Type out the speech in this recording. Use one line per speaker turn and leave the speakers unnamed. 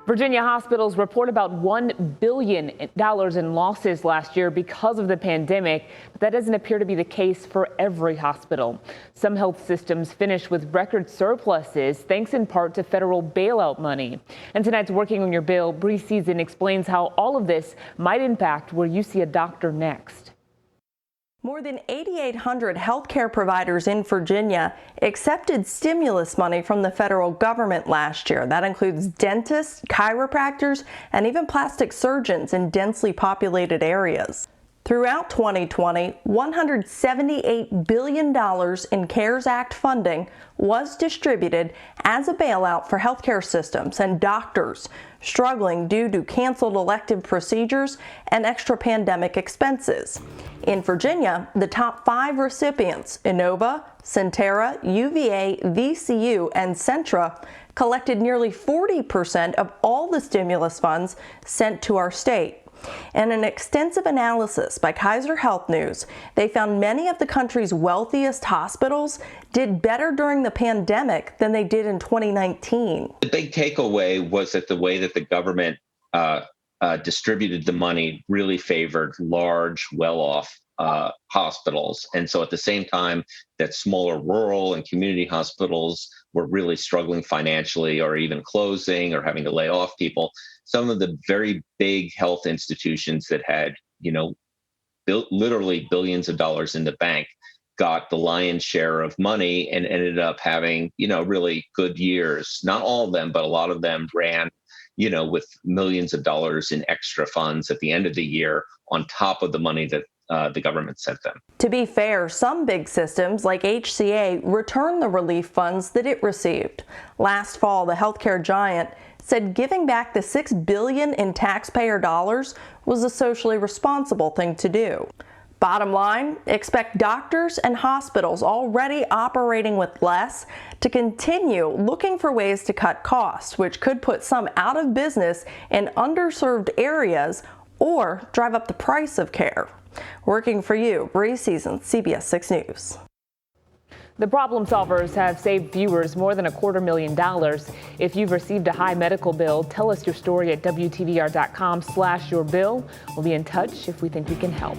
Virginia hospitals report about $1 billion in losses last year because of the pandemic, but that doesn't appear to be the case for every hospital. Some health systems finish with record surpluses, thanks in part to federal bailout money. And tonight's Working on Your Bill, Bree Season explains how all of this might impact where you see a doctor next.
More than 8,800 healthcare providers in Virginia accepted stimulus money from the federal government last year. That includes dentists, chiropractors, and even plastic surgeons in densely populated areas. Throughout 2020, $178 billion in CARES Act funding was distributed as a bailout for healthcare systems and doctors struggling due to canceled elective procedures and extra pandemic expenses. In Virginia, the top 5 recipients, Inova, Sentara, UVA, VCU, and Centra, collected nearly 40% of all the stimulus funds sent to our state. In an extensive analysis by Kaiser Health News, they found many of the country's wealthiest hospitals did better during the pandemic than they did in 2019.
The big takeaway was that the way that the government distributed the money really favored large, well-off hospitals. And so at the same time that smaller rural and community hospitals were really struggling financially or even closing or having to lay off people, some of the very big health institutions that had, literally billions of dollars in the bank got the lion's share of money and ended up having, really good years. Not all of them, but a lot of them ran, with millions of dollars in extra funds at the end of the year on top of the money that the government sent them.
To be fair, some big systems like HCA returned the relief funds that it received. Last fall, the healthcare giant said giving back the $6 billion in taxpayer dollars was a socially responsible thing to do. Bottom line, expect doctors and hospitals already operating with less to continue looking for ways to cut costs, which could put some out of business in underserved areas or drive up the price of care. Working for you, Bree Season, CBS 6 News.
The Problem Solvers have saved viewers more than $250,000. If you've received a high medical bill, tell us your story at WTVR.com/yourbill. We'll be in touch if we think we can help.